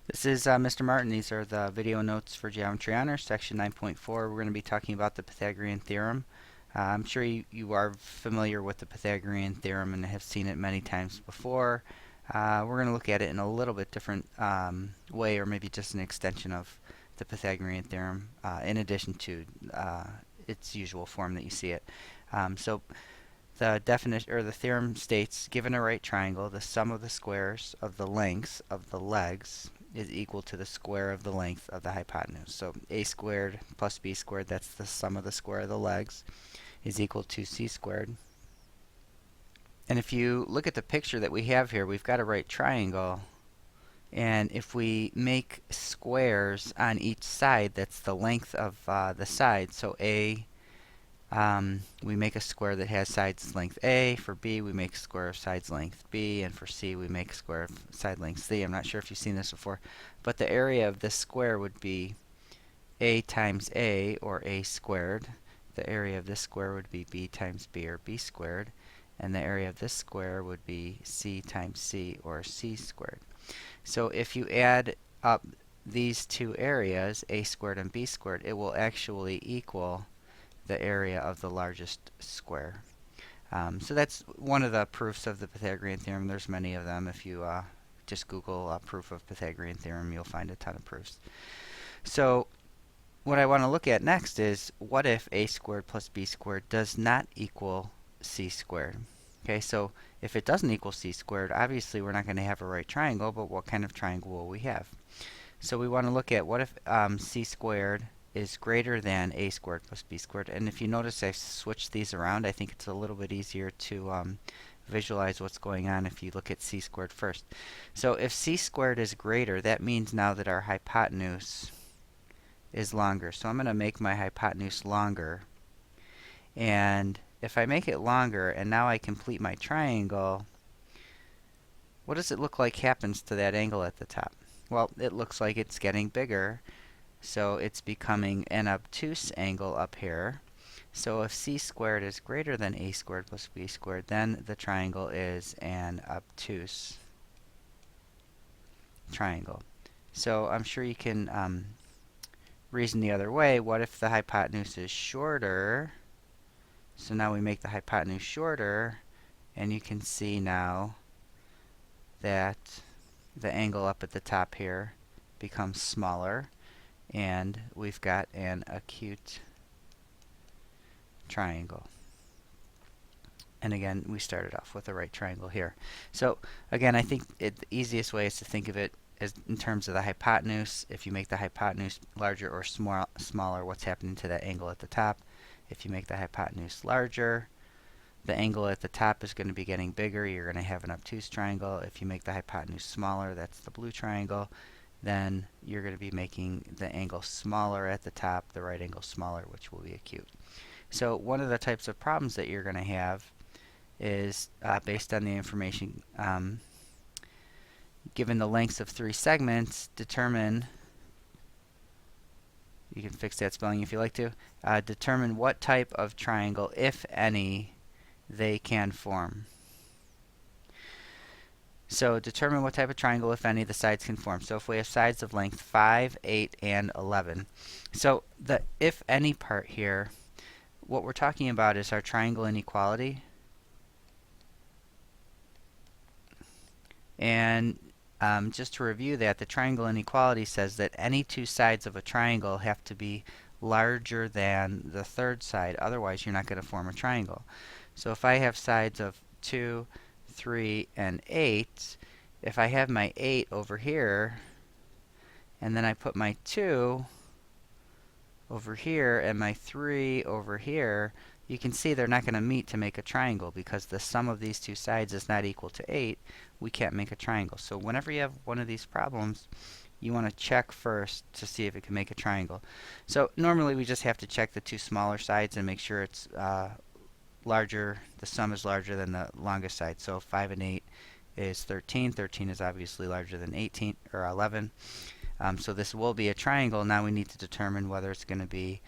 This is Mr. Martin. These are the video notes for Geometry Honors, section 9.4. We're going to be talking about the Pythagorean theorem. I'm sure you are familiar with the Pythagorean theorem and have seen it many times before. We're going to look at it in a little bit different way, or maybe just an extension of the Pythagorean theorem, in addition to its usual form that you see it. So the definition or the theorem states, given a right triangle, the sum of the squares of the lengths of the legs is equal to the square of the length of the hypotenuse. So a squared plus b squared, that's the sum of the square of the legs, is equal to c squared. And if you look at the picture that we have here, we've got a right triangle. And if we make squares on each side, that's the length of the side. So we make a square that has sides length A. For B, we make a square of sides length B. And for C, we make a square of side length C. I'm not sure if you've seen this before, but the area of this square would be A times A, or A squared. The area of this square would be B times B, or B squared. And the area of this square would be C times C, or C squared. So if you add up these two areas, A squared and B squared, it will actually equal the area of the largest square. So that's one of the proofs of the Pythagorean theorem. There's many of them. If you just Google proof of Pythagorean theorem, you'll find a ton of proofs. So what I want to look at next is, what if a squared plus b squared does not equal c squared? Okay, so if it doesn't equal c squared, obviously we're not going to have a right triangle, but what kind of triangle will we have? So we want to look at, what if c squared is greater than a squared plus b squared. And if you notice, I've switched these around. I think it's a little bit easier to visualize what's going on if you look at c squared first. So if c squared is greater, that means now that our hypotenuse is longer. So I'm going to make my hypotenuse longer. And if I make it longer and now I complete my triangle, what does it look like happens to that angle at the top? Well, it looks like it's getting bigger. So it's becoming an obtuse angle up here. So if c squared is greater than a squared plus b squared, then the triangle is an obtuse triangle. So I'm sure you can reason the other way. What if the hypotenuse is shorter? So now we make the hypotenuse shorter, and you can see now that the angle up at the top here becomes smaller, and we've got an acute triangle. And again, we started off with a right triangle here. So again, I think the easiest way is to think of it as in terms of the hypotenuse. If you make the hypotenuse larger or smaller, what's happening to that angle at the top? If you make the hypotenuse larger, the angle at the top is going to be getting bigger. You're going to have an obtuse triangle. If you make the hypotenuse smaller, that's the blue triangle, then you're going to be making the angle smaller at the top, the right angle smaller, which will be acute. So one of the types of problems that you're going to have is based on the information given the lengths of three segments, determine, you can fix that spelling if you like to, determine what type of triangle, if any, they can form. So determine what type of triangle, if any, the sides can form. So if we have sides of length 5, 8, and 11. So the if any part here, what we're talking about is our triangle inequality. And just to review that, the triangle inequality says that any two sides of a triangle have to be larger than the third side. Otherwise, you're not going to form a triangle. So if I have sides of 2, 3, and 8, if I have my 8 over here, and then I put my 2 over here and my 3 over here, you can see they're not going to meet to make a triangle, because the sum of these two sides is not equal to 8. We can't make a triangle. So whenever you have one of these problems, you want to check first to see if it can make a triangle. So normally we just have to check the two smaller sides and make sure it's larger, the sum is larger than the longest side. So 5 and 8 is 13. 13 is obviously larger than 18 or 11. So this will be a triangle. Now we need to determine whether it's going to be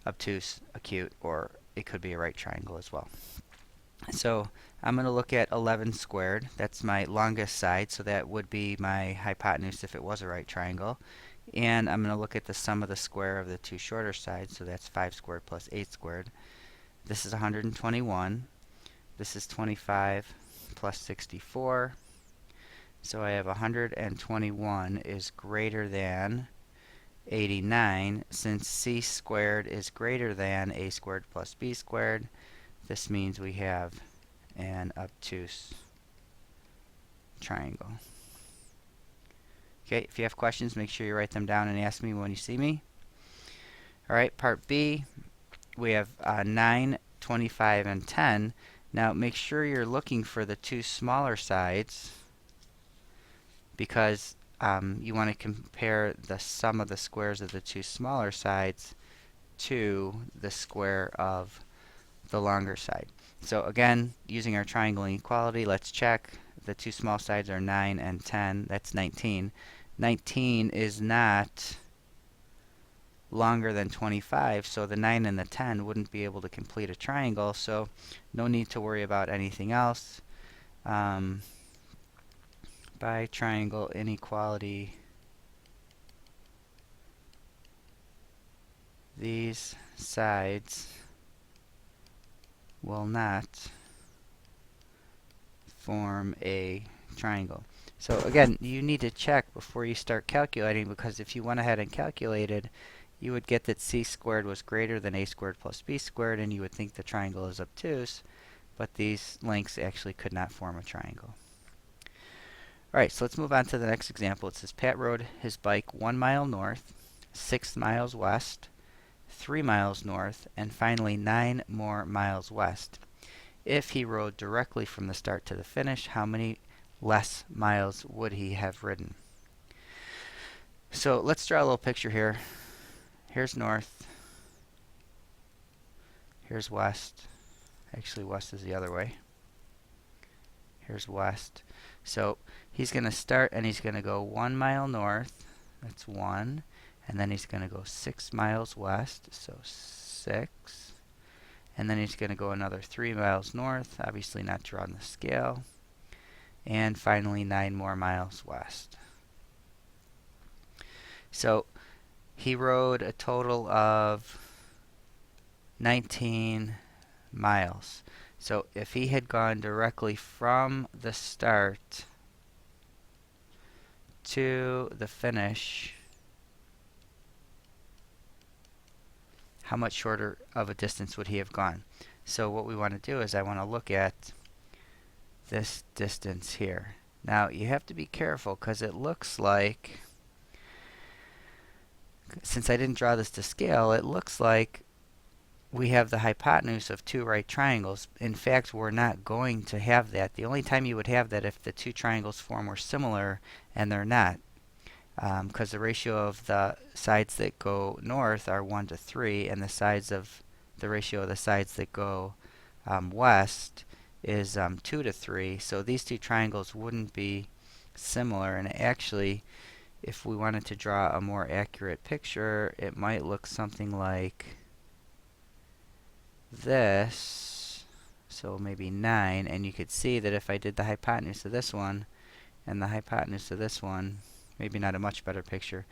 obtuse, acute, or it could be a right triangle as well. So I'm going to look at 11 squared. That's my longest side, so that would be my hypotenuse if it was a right triangle. And I'm going to look at the sum of the square of the two shorter sides, so that's 5 squared plus 8 squared. This is 121. This is 25 plus 64. So I have 121 is greater than 89. Since c squared is greater than a squared plus b squared, this means we have an obtuse triangle. Okay, if you have questions, make sure you write them down and ask me when you see me. Alright, part B, we have 9, 25, and 10. Now make sure you're looking for the two smaller sides, because you want to compare the sum of the squares of the two smaller sides to the square of the longer side. So again, using our triangle inequality, let's check. The two small sides are 9 and 10. That's 19. 19 is not longer than 25, so the 9 and the 10 wouldn't be able to complete a triangle, so no need to worry about anything else. By triangle inequality, these sides will not form a triangle. So again, you need to check before you start calculating, because if you went ahead and calculated, you would get that c squared was greater than a squared plus b squared, and you would think the triangle is obtuse, but these lengths actually could not form a triangle. Alright, so let's move on to the next example. It says Pat rode his bike 1 mile north, 6 miles west, 3 miles north, and finally 9 more miles west. If he rode directly from the start to the finish, how many less miles would he have ridden? So let's draw a little picture here. Here's north. Here's west. Actually, west is the other way. Here's west. So he's going to start and he's going to go 1 mile north. That's 1. And then he's going to go 6 miles west. So 6. And then he's going to go another 3 miles north. Obviously not drawn the scale. And finally 9 more miles west. So he rode a total of 19 miles. So if he had gone directly from the start to the finish, how much shorter of a distance would he have gone? So what we want to do is I want to look at this distance here. Now you have to be careful, because it looks like, since I didn't draw this to scale, it looks like we have the hypotenuse of two right triangles. In fact, we're not going to have that. The only time you would have that if the two triangles formed were similar, and they're not, because the ratio of the sides that go north are 1 to 3, and the ratio of the sides that go west is 2 to 3. So these two triangles wouldn't be similar, and actually, if we wanted to draw a more accurate picture, it might look something like this. So maybe 9, and you could see that if I did the hypotenuse of this one and the hypotenuse of this one, maybe not a much better picture,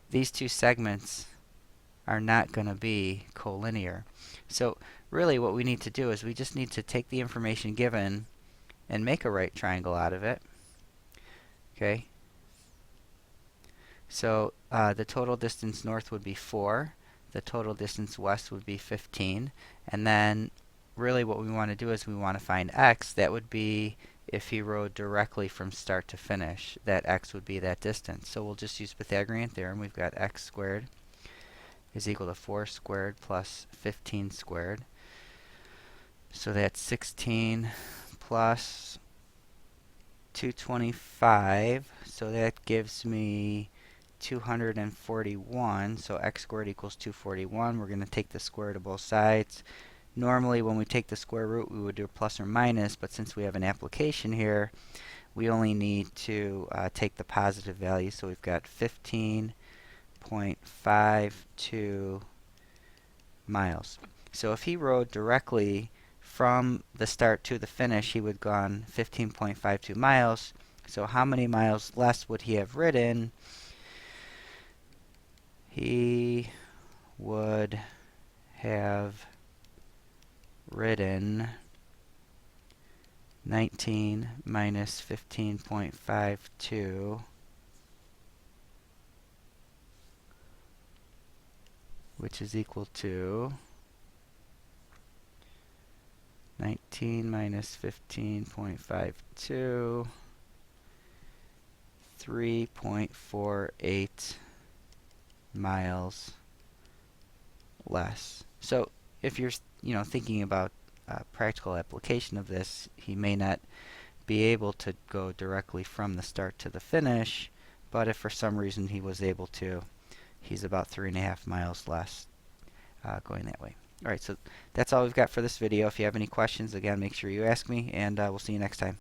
these two segments are not going to be collinear. So really what we need to do is we just need to take the information given and make a right triangle out of it. Okay. So the total distance north would be 4. The total distance west would be 15. And then really what we want to do is we want to find x. That would be if he rode directly from start to finish. That x would be that distance. So we'll just use Pythagorean theorem. We've got x squared is equal to 4 squared plus 15 squared. So that's 16 plus 225. So that gives me 241. So x squared equals 241. We're going to take the square root of both sides. Normally when we take the square root we would do a plus or minus, but since we have an application here, we only need to take the positive value. So we've got 15.52 miles. So if he rode directly from the start to the finish, he would have gone 15.52 miles. So how many miles less would he have ridden? He would have ridden 19 minus 15.52, which is equal to 19 minus 15.52, 3.48 miles less. So if you're thinking about practical application of this, he may not be able to go directly from the start to the finish, but if for some reason he was able to, he's about 3.5 miles less going that way. Alright, so that's all we've got for this video. If you have any questions, again, make sure you ask me, and we'll see you next time.